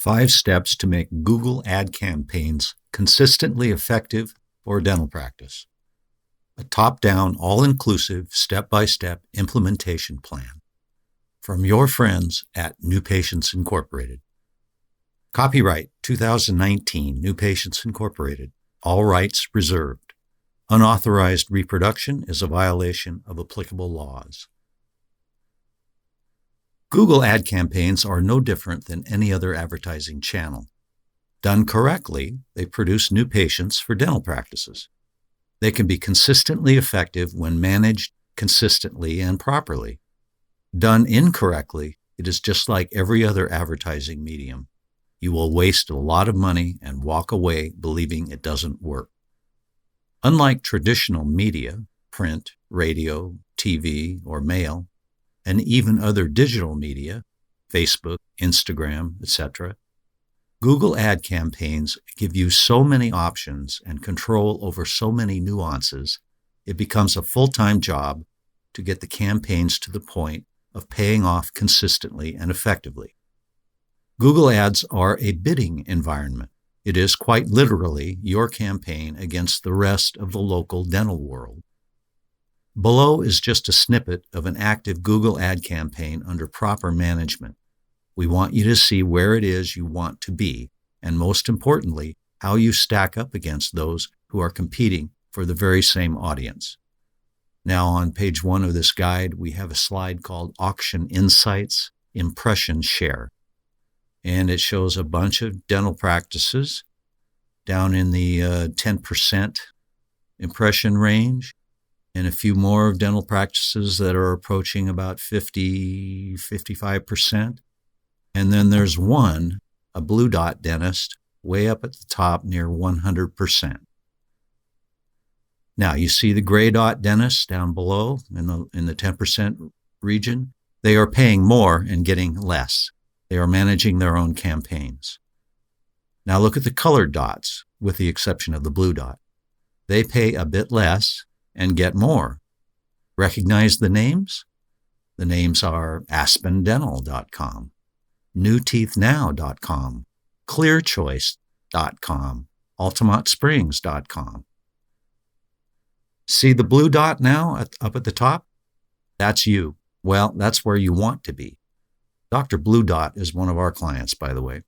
5 steps to make Google ad campaigns consistently effective for a dental practice. A top-down, all-inclusive, step-by-step implementation plan. From your friends at New Patients Incorporated. Copyright 2019, New Patients Incorporated. All rights reserved. Unauthorized reproduction is a violation of applicable laws. Google ad campaigns are no different than any other advertising channel. Done correctly, they produce new patients for dental practices. They can be consistently effective when managed consistently and properly. Done incorrectly, it is just like every other advertising medium. You will waste a lot of money and walk away believing it doesn't work. Unlike traditional media, print, radio, TV, or mail, and even other digital media, Facebook, Instagram, etc., Google ad campaigns give you so many options and control over so many nuances, it becomes a full-time job to get the campaigns to the point of paying off consistently and effectively. Google ads are a bidding environment. It is quite literally your campaign against the rest of the local dental world. Below is just a snippet of an active Google ad campaign under proper management. We want you to see where it is you want to be, and most importantly, how you stack up against those who are competing for the very same audience. Now on page 1 of this guide, we have a slide called Auction Insights Impression Share. And it shows a bunch of dental practices down in the 10% impression range, and a few more dental practices that are approaching about 55%. And then there's one, a blue dot dentist, way up at the top near 100%. Now, you see the gray dot dentists down below in the 10% region? They are paying more and getting less. They are managing their own campaigns. Now look at the colored dots, with the exception of the blue dot. They pay a bit less and get more. Recognize the names? The names are AspenDental.com, NewTeethNow.com, ClearChoice.com, AltamontSprings.com. See the blue dot now up at the top? That's you. Well, that's where you want to be. Dr. Blue Dot is one of our clients, by the way.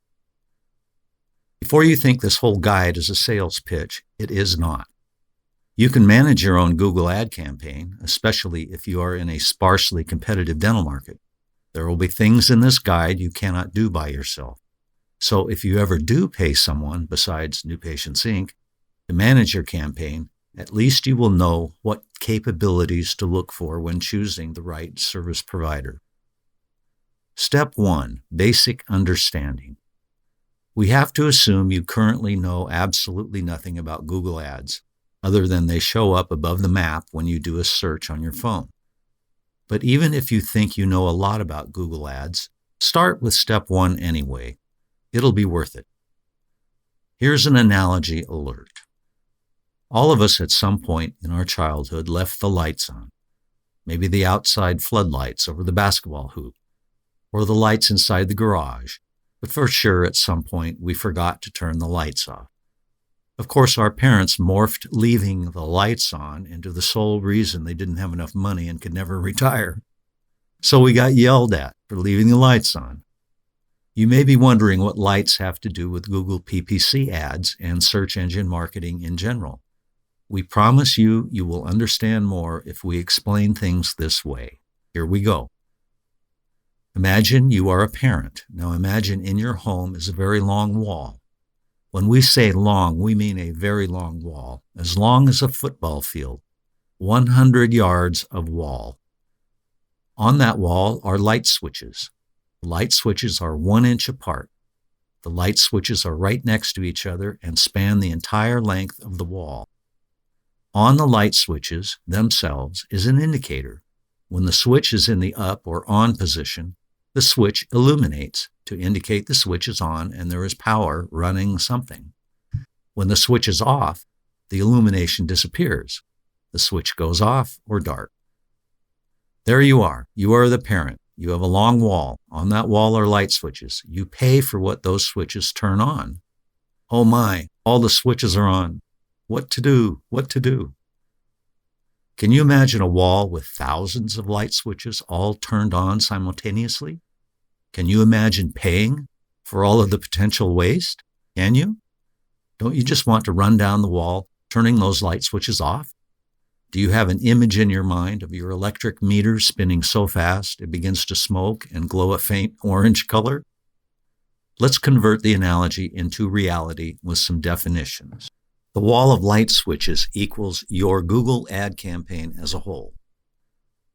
Before you think this whole guide is a sales pitch, it is not. You can manage your own Google ad campaign, especially if you are in a sparsely competitive dental market. There will be things in this guide you cannot do by yourself. So if you ever do pay someone besides New Patients Inc. to manage your campaign, at least you will know what capabilities to look for when choosing the right service provider. Step 1, basic understanding. We have to assume you currently know absolutely nothing about Google Ads, other than they show up above the map when you do a search on your phone. But even if you think you know a lot about Google Ads, start with step 1 anyway. It'll be worth it. Here's an analogy alert. All of us at some point in our childhood left the lights on, maybe the outside floodlights over the basketball hoop, or the lights inside the garage, but for sure at some point we forgot to turn the lights off. Of course, our parents morphed leaving the lights on into the sole reason they didn't have enough money and could never retire. So we got yelled at for leaving the lights on. You may be wondering what lights have to do with Google PPC ads and search engine marketing in general. We promise you will understand more if we explain things this way. Here we go. Imagine you are a parent. Now imagine in your home is a very long wall. When we say long, we mean a very long wall, as long as a football field, 100 yards of wall. On that wall are light switches. The light switches are 1 inch apart. The light switches are right next to each other and span the entire length of the wall. On the light switches themselves is an indicator. When the switch is in the up or on position, the switch illuminates to indicate the switch is on and there is power running something. When the switch is off, the illumination disappears. The switch goes off or dark. There you are. You are the parent. You have a long wall. On that wall are light switches. You pay for what those switches turn on. Oh my, all the switches are on. What to do? What to do? Can you imagine a wall with thousands of light switches all turned on simultaneously? Can you imagine paying for all of the potential waste? Can you? Don't you just want to run down the wall, turning those light switches off? Do you have an image in your mind of your electric meter spinning so fast it begins to smoke and glow a faint orange color? Let's convert the analogy into reality with some definitions. The wall of light switches equals your Google ad campaign as a whole.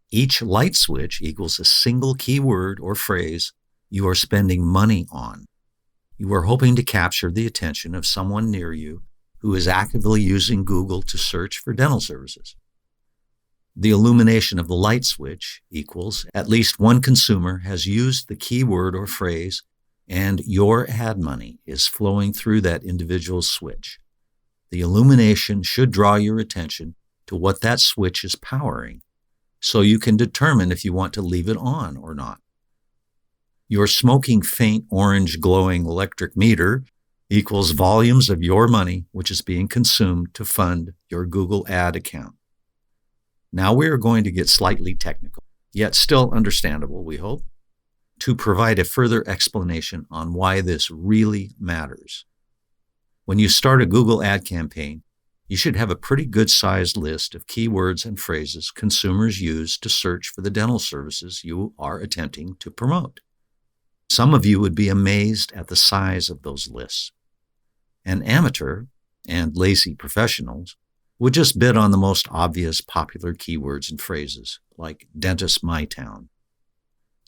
Each light switch equals a single keyword or phrase you are spending money on. You are hoping to capture the attention of someone near you who is actively using Google to search for dental services. The illumination of the light switch equals at least one consumer has used the keyword or phrase, and your ad money is flowing through that individual switch. The illumination should draw your attention to what that switch is powering, so you can determine if you want to leave it on or not. Your smoking faint orange glowing electric meter equals volumes of your money which is being consumed to fund your Google ad account. Now we are going to get slightly technical, yet still understandable, we hope, to provide a further explanation on why this really matters. When you start a Google ad campaign, you should have a pretty good-sized list of keywords and phrases consumers use to search for the dental services you are attempting to promote. Some of you would be amazed at the size of those lists. An amateur and lazy professionals would just bid on the most obvious popular keywords and phrases, like Dentist My Town.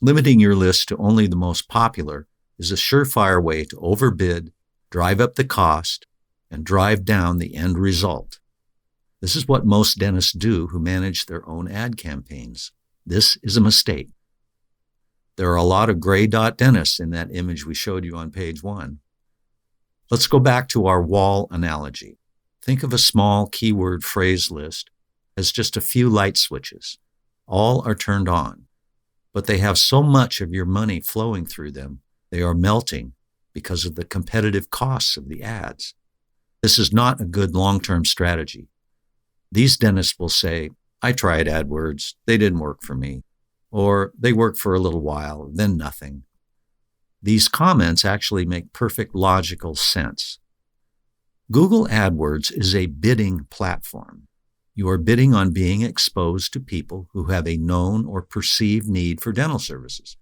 Limiting your list to only the most popular is a surefire way to overbid, drive up the cost, and drive down the end result. This is what most dentists do who manage their own ad campaigns. This is a mistake. There are a lot of gray dot dentists in that image we showed you on page 1. Let's go back to our wall analogy. Think of a small keyword phrase list as just a few light switches. All are turned on, but they have so much of your money flowing through them, they are melting because of the competitive costs of the ads. This is not a good long-term strategy. These dentists will say, I tried AdWords, they didn't work for me, or they worked for a little while, then nothing. These comments actually make perfect logical sense. Google AdWords is a bidding platform. You are bidding on being exposed to people who have a known or perceived need for dental services.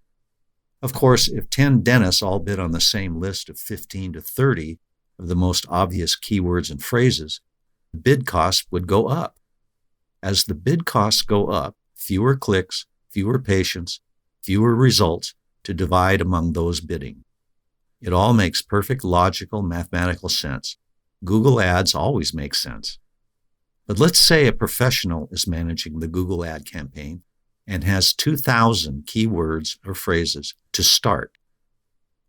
Of course, if 10 dentists all bid on the same list of 15 to 30 of the most obvious keywords and phrases, the bid costs would go up. As the bid costs go up, fewer clicks, fewer patients, fewer results to divide among those bidding. It all makes perfect logical mathematical sense. Google Ads always make sense. But let's say a professional is managing the Google ad campaign and has 2,000 keywords or phrases to start.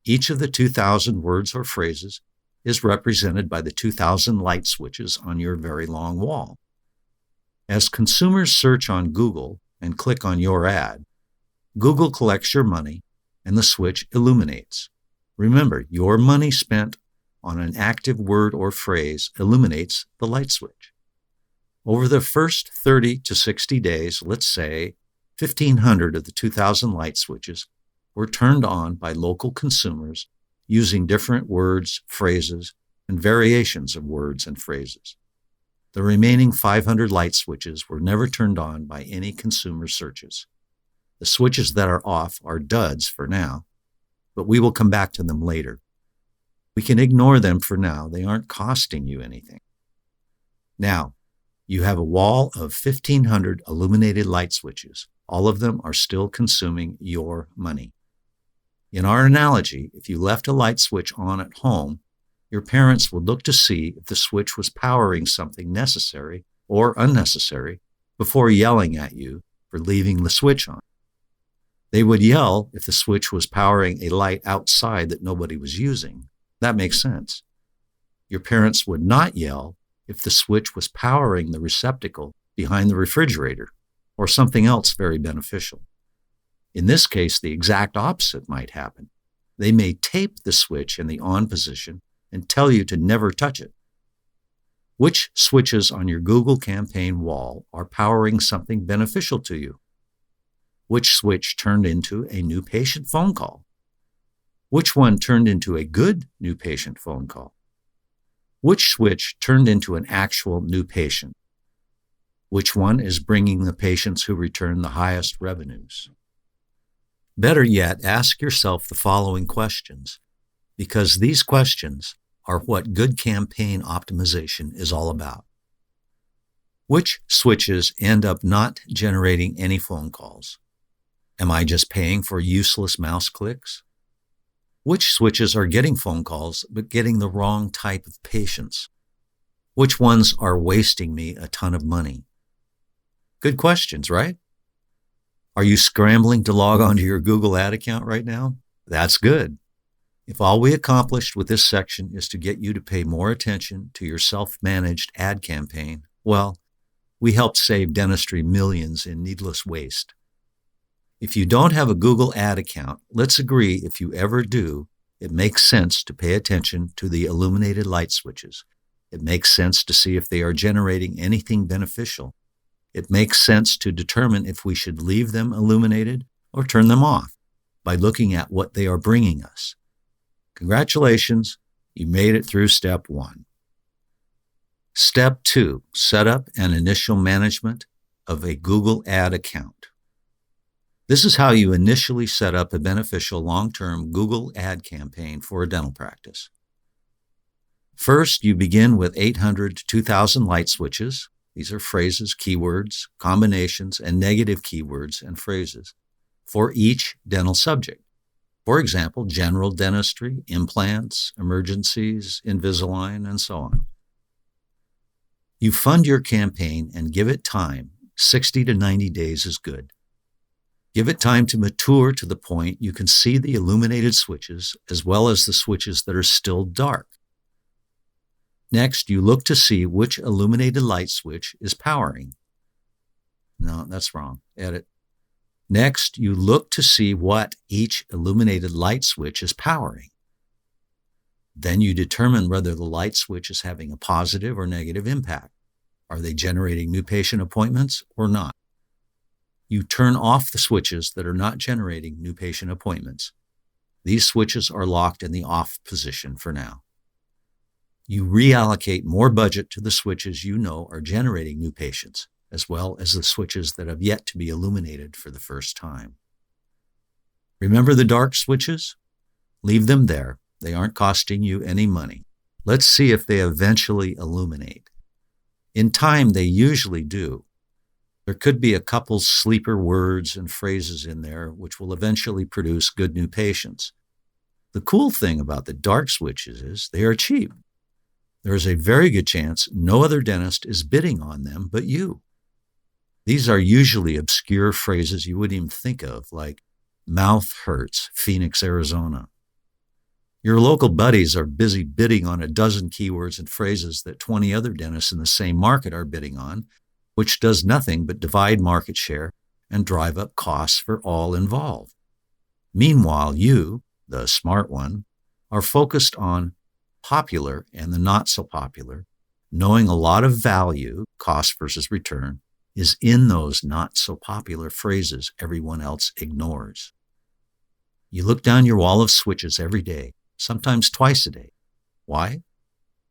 Each of the 2,000 words or phrases is represented by the 2,000 light switches on your very long wall. As consumers search on Google and click on your ad, Google collects your money and the switch illuminates. Remember, your money spent on an active word or phrase illuminates the light switch. Over the first 30 to 60 days, let's say 1,500 of the 2,000 light switches were turned on by local consumers using different words, phrases, and variations of words and phrases. The remaining 500 light switches were never turned on by any consumer searches. The switches that are off are duds for now, but we will come back to them later. We can ignore them for now. They aren't costing you anything. Now, you have a wall of 1,500 illuminated light switches. All of them are still consuming your money. In our analogy, if you left a light switch on at home, your parents would look to see if the switch was powering something necessary or unnecessary before yelling at you for leaving the switch on. They would yell if the switch was powering a light outside that nobody was using. That makes sense. Your parents would not yell if the switch was powering the receptacle behind the refrigerator or something else very beneficial. In this case, the exact opposite might happen. They may tape the switch in the on position and tell you to never touch it. Which switches on your Google campaign wall are powering something beneficial to you? Which switch turned into a new patient phone call? Which one turned into a good new patient phone call? Which switch turned into an actual new patient? Which one is bringing the patients who return the highest revenues? Better yet, ask yourself the following questions, because these questions are what good campaign optimization is all about. Which switches end up not generating any phone calls? Am I just paying for useless mouse clicks? Which switches are getting phone calls but getting the wrong type of patients? Which ones are wasting me a ton of money? Good questions, right? Are you scrambling to log onto your Google ad account right now? That's good. If all we accomplished with this section is to get you to pay more attention to your self-managed ad campaign, well, we helped save dentistry millions in needless waste. If you don't have a Google ad account, let's agree if you ever do, it makes sense to pay attention to the illuminated light switches. It makes sense to see if they are generating anything beneficial. It makes sense to determine if we should leave them illuminated or turn them off by looking at what they are bringing us. Congratulations, you made it through step 1. Step 2, set up and initial management of a Google ad account. This is how you initially set up a beneficial long-term Google ad campaign for a dental practice. First, you begin with 800 to 2,000 light switches. These are phrases, keywords, combinations, and negative keywords and phrases for each dental subject. For example, general dentistry, implants, emergencies, Invisalign, and so on. You fund your campaign and give it time. 60 to 90 days is good. Give it time to mature to the point you can see the illuminated switches as well as the switches that are still dark. Next, you look to see which illuminated light switch is powering. No, that's wrong. Edit. Next, you look to see what each illuminated light switch is powering. Then you determine whether the light switch is having a positive or negative impact. Are they generating new patient appointments or not? You turn off the switches that are not generating new patient appointments. These switches are locked in the off position for now. You reallocate more budget to the switches you know are generating new patients, as well as the switches that have yet to be illuminated for the first time. Remember the dark switches? Leave them there. They aren't costing you any money. Let's see if they eventually illuminate. In time, they usually do. There could be a couple sleeper words and phrases in there which will eventually produce good new patients. The cool thing about the dark switches is they are cheap. There is a very good chance no other dentist is bidding on them but you. These are usually obscure phrases you wouldn't even think of, like mouth hurts, Phoenix, Arizona. Your local buddies are busy bidding on a dozen keywords and phrases that 20 other dentists in the same market are bidding on, which does nothing but divide market share and drive up costs for all involved. Meanwhile, you, the smart one, are focused on popular and the not so popular, knowing a lot of value, cost versus return, is in those not so popular phrases everyone else ignores. You look down your wall of switches every day, sometimes twice a day. Why?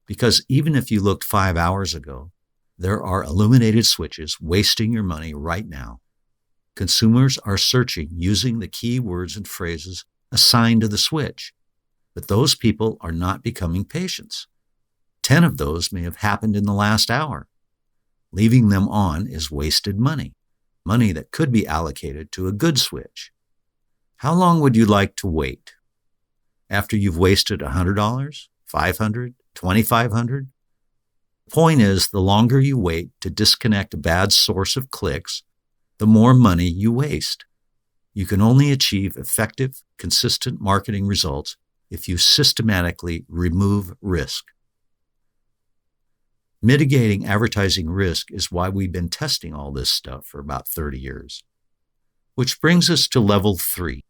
Because even if you looked 5 hours ago, there are illuminated switches wasting your money right now. Consumers are searching using the keywords and phrases assigned to the switch, but those people are not becoming patients. 10 of those may have happened in the last hour. Leaving them on is wasted money, money that could be allocated to a good switch. How long would you like to wait? After you've wasted $100, $500, $2,500? The point is, the longer you wait to disconnect a bad source of clicks, the more money you waste. You can only achieve effective, consistent marketing results if you systematically remove risk. Mitigating advertising risk is why we've been testing all this stuff for about 30 years. Which brings us to level 3.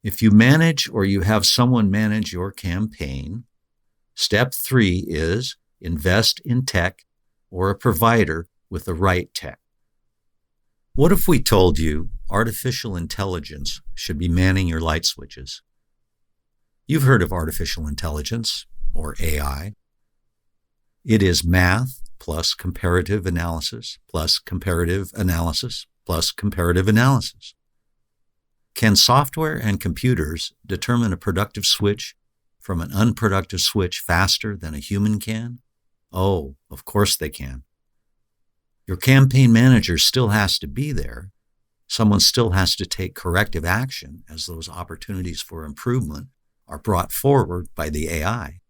If you manage or you have someone manage your campaign, step 3 is invest in tech or a provider with the right tech. What if we told you artificial intelligence should be manning your light switches? You've heard of artificial intelligence, or AI. It is math plus comparative analysis plus comparative analysis plus comparative analysis. Can software and computers determine a productive switch from an unproductive switch faster than a human can? Oh, of course they can. Your campaign manager still has to be there. Someone still has to take corrective action as those opportunities for improvement are brought forward by the AI.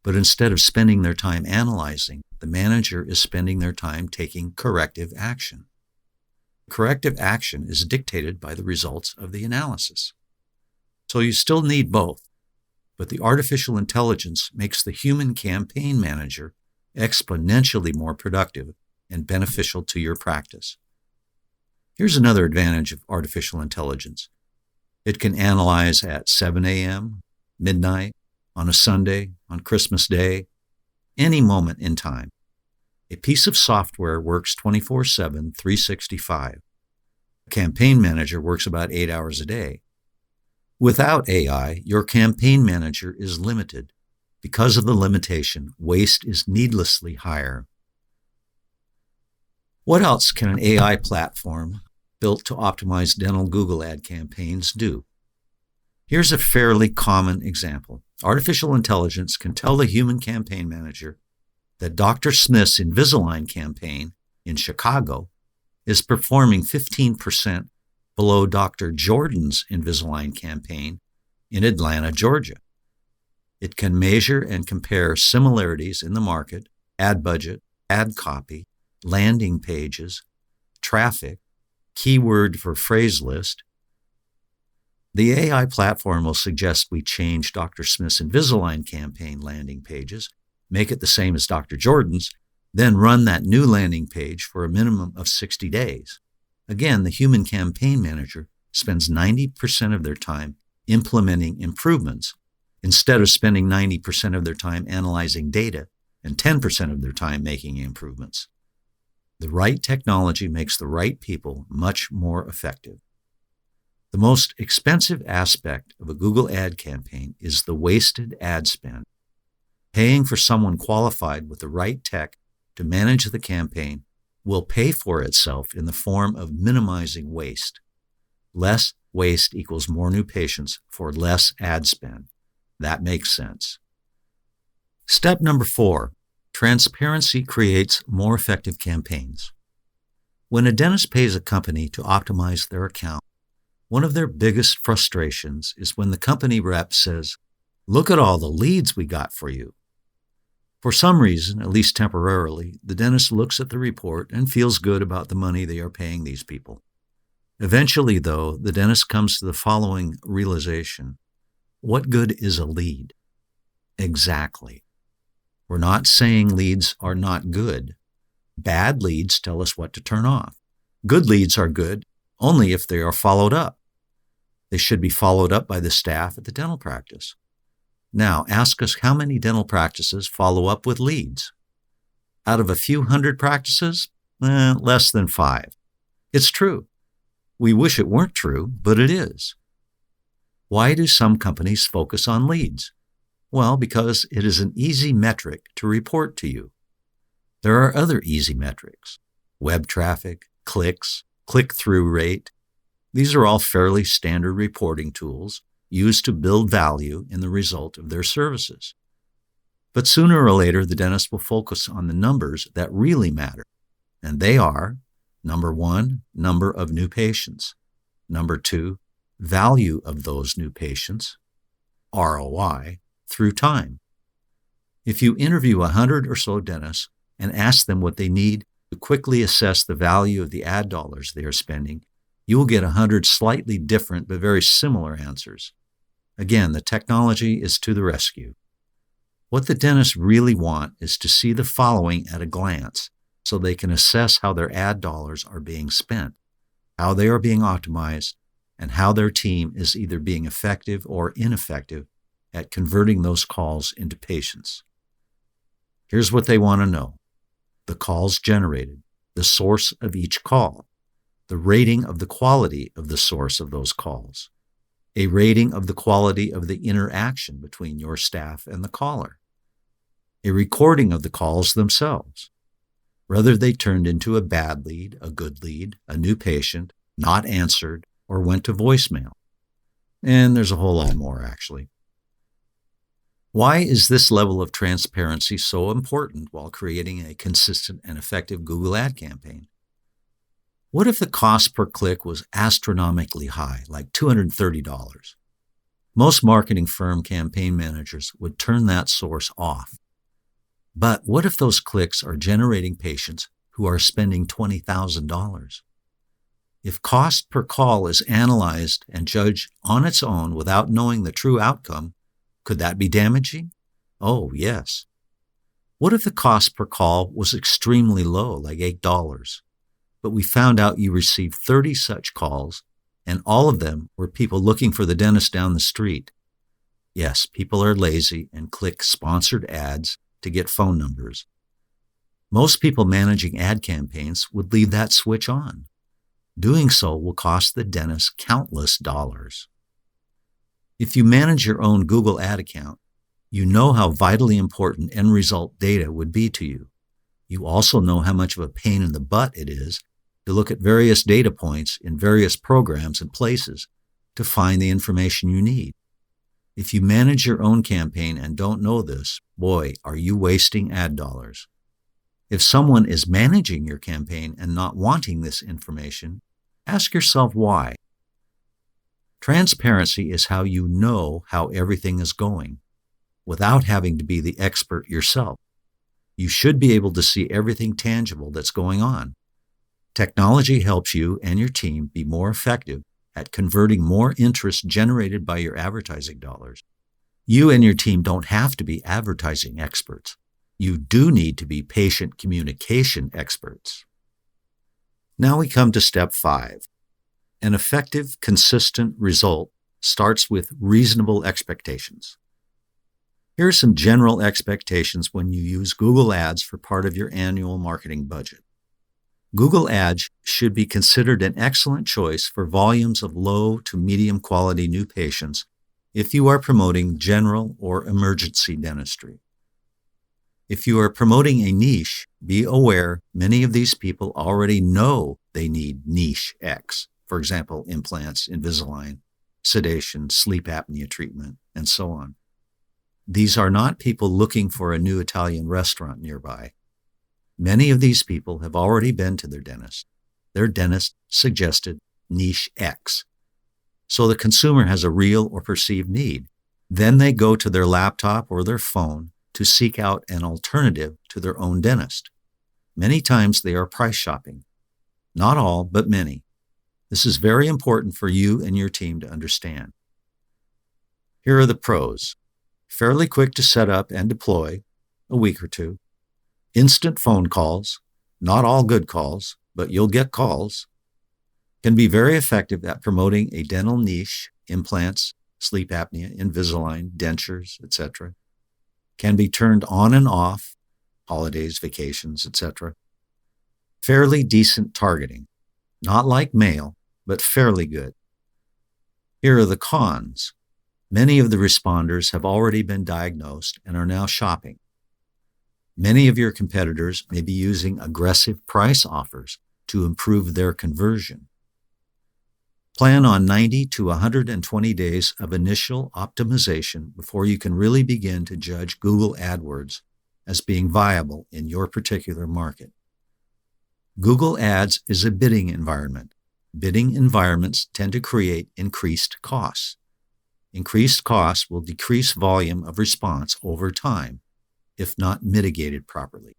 But instead of spending their time analyzing, the manager is spending their time taking corrective action. Corrective action is dictated by the results of the analysis. So you still need both, but the artificial intelligence makes the human campaign manager exponentially more productive and beneficial to your practice. Here's another advantage of artificial intelligence. It can analyze at 7 a.m., midnight, on a Sunday, on Christmas Day, any moment in time. A piece of software works 24/7, 365. A campaign manager works about 8 hours a day. Without AI, your campaign manager is limited. Because of the limitation, waste is needlessly higher. What else can an AI platform built to optimize dental Google ad campaigns do? Here's a fairly common example. Artificial intelligence can tell the human campaign manager that Dr. Smith's Invisalign campaign in Chicago is performing 15% below Dr. Jordan's Invisalign campaign in Atlanta, Georgia. It can measure and compare similarities in the market, ad budget, ad copy, landing pages, traffic, keyword for phrase list. The AI platform will suggest we change Dr. Smith's Invisalign campaign landing pages, make it the same as Dr. Jordan's, then run that new landing page for a minimum of 60 days. Again, the human campaign manager spends 90% of their time implementing improvements instead of spending 90% of their time analyzing data and 10% of their time making improvements. The right technology makes the right people much more effective. The most expensive aspect of a Google ad campaign is the wasted ad spend. Paying for someone qualified with the right tech to manage the campaign will pay for itself in the form of minimizing waste. Less waste equals more new patients for less ad spend. That makes sense. Step number 4, transparency creates more effective campaigns. When a dentist pays a company to optimize their account, one of their biggest frustrations is when the company rep says, "Look at all the leads we got for you." For some reason, at least temporarily, the dentist looks at the report and feels good about the money they are paying these people. Eventually, though, the dentist comes to the following realization. What good is a lead? Exactly. We're not saying leads are not good. Bad leads tell us what to turn off. Good leads are good only if they are followed up. They should be followed up by the staff at the dental practice. Now, ask us how many dental practices follow up with leads. Out of a few hundred practices, less than 5. It's true. We wish it weren't true, but it is. Why do some companies focus on leads? Well, because it is an easy metric to report to you. There are other easy metrics: web traffic, clicks, click-through rate. These are all fairly standard reporting tools used to build value in the result of their services. But sooner or later, the dentist will focus on the numbers that really matter, and they are, number 1, number of new patients; number 2, value of those new patients, ROI, through time. If you interview 100 or so dentists and ask them what they need to quickly assess the value of the ad dollars they are spending, you will get 100 slightly different but very similar answers. Again, the technology is to the rescue. What the dentists really want is to see the following at a glance so they can assess how their ad dollars are being spent. how they are being optimized, and how their team is either being effective or ineffective at converting those calls into patients. Here's what they want to know: the calls generated, the source of each call, the rating of the quality of the source of those calls, a rating of the quality of the interaction between your staff and the caller, a recording of the calls themselves, whether they turned into a bad lead, a good lead, a new patient, not answered, or went to voicemail. And there's a whole lot more, actually. Why is this level of transparency so important while creating a consistent and effective Google ad campaign? What if the cost per click was astronomically high, like $230? Most marketing firm campaign managers would turn that source off. But what if those clicks are generating patients who are spending $20,000? If cost per call is analyzed and judged on its own without knowing the true outcome, could that be damaging? Oh, yes. What if the cost per call was extremely low, like $8, but we found out you received 30 such calls, and all of them were people looking for the dentist down the street? Yes, people are lazy and click sponsored ads to get phone numbers. Most people managing ad campaigns would leave that switch on. Doing so will cost the dentist countless dollars. If you manage your own Google ad account, you know how vitally important end result data would be to you. You also know how much of a pain in the butt it is to look at various data points in various programs and places to find the information you need. If you manage your own campaign and don't know this, boy, are you wasting ad dollars. If someone is managing your campaign and not wanting this information, ask yourself why. Transparency is how you know how everything is going, without having to be the expert yourself. You should be able to see everything tangible that's going on. Technology helps you and your team be more effective at converting more interest generated by your advertising dollars. You and your team don't have to be advertising experts. You do need to be patient communication experts. Now we come to step 5. An effective, consistent result starts with reasonable expectations. Here are some general expectations when you use Google Ads for part of your annual marketing budget. Google Ads should be considered an excellent choice for volumes of low to medium quality new patients if you are promoting general or emergency dentistry. If you are promoting a niche, be aware many of these people already know they need niche X. For example, implants, Invisalign, sedation, sleep apnea treatment, and so on. These are not people looking for a new Italian restaurant nearby. Many of these people have already been to their dentist. Their dentist suggested niche X. So the consumer has a real or perceived need. Then they go to their laptop or their phone to seek out an alternative to their own dentist. Many times they are price shopping. Not all, but many. This is very important for you and your team to understand. Here are the pros. Fairly quick to set up and deploy, a week or two. Instant phone calls, not all good calls, but you'll get calls. Can be very effective at promoting a dental niche, implants, sleep apnea, Invisalign, dentures, etc. Can be turned on and off, holidays, vacations, etc. Fairly decent targeting, not like mail, but fairly good. Here are the cons. Many of the responders have already been diagnosed and are now shopping. Many of your competitors may be using aggressive price offers to improve their conversion. Plan on 90 to 120 days of initial optimization before you can really begin to judge Google AdWords as being viable in your particular market. Google Ads is a bidding environment. Bidding environments tend to create increased costs. Increased costs will decrease volume of response over time, if not mitigated properly.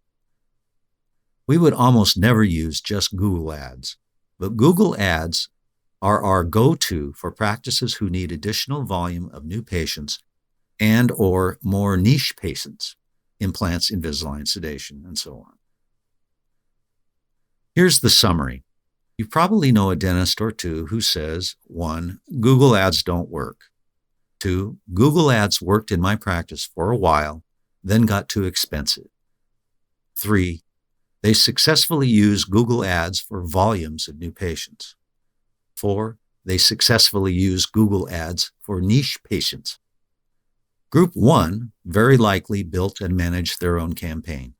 We would almost never use just Google Ads, but Google Ads are our go-to for practices who need additional volume of new patients and or more niche patients, implants, Invisalign, sedation, and so on. Here's the summary. You probably know a dentist or two who says, 1, Google ads don't work. 2, Google ads worked in my practice for a while, then got too expensive. 3, they successfully use Google ads for volumes of new patients. 4, they successfully use Google ads for niche patients. Group 1 very likely built and managed their own campaign.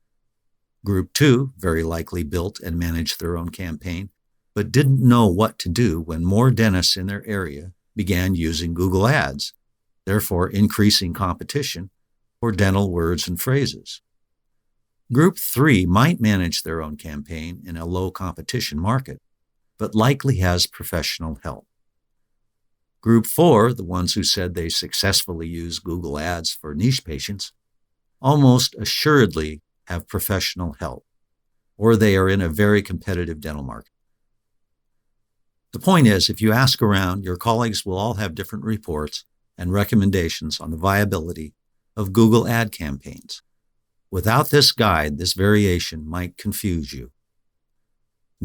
Group 2 very likely built and managed their own campaign, but didn't know what to do when more dentists in their area began using Google ads, therefore increasing competition for dental words and phrases. Group 3 might manage their own campaign in a low competition market, but likely has professional help. Group 4, the ones who said they successfully use Google ads for niche patients, almost assuredly have professional help, or they are in a very competitive dental market. The point is, if you ask around, your colleagues will all have different reports and recommendations on the viability of Google ad campaigns. Without this guide, this variation might confuse you.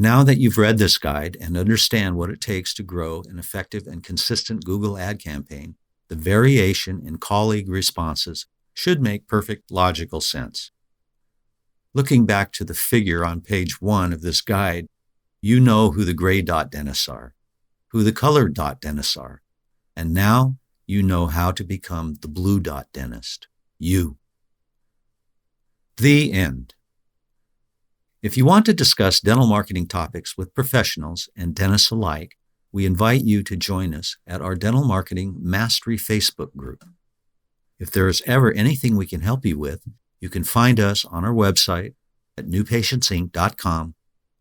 Now that you've read this guide and understand what it takes to grow an effective and consistent Google ad campaign, the variation in colleague responses should make perfect logical sense. Looking back to the figure on page 1 of this guide, you know who the gray dot dentists are, who the colored dot dentists are, and now you know how to become the blue dot dentist, you. The end. If you want to discuss dental marketing topics with professionals and dentists alike, we invite you to join us at our Dental Marketing Mastery Facebook group. If there is ever anything we can help you with, you can find us on our website at newpatientsinc.com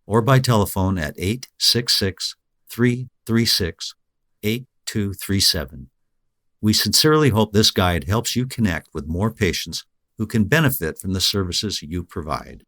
or by telephone at 866-336-8237. We sincerely hope this guide helps you connect with more patients who can benefit from the services you provide.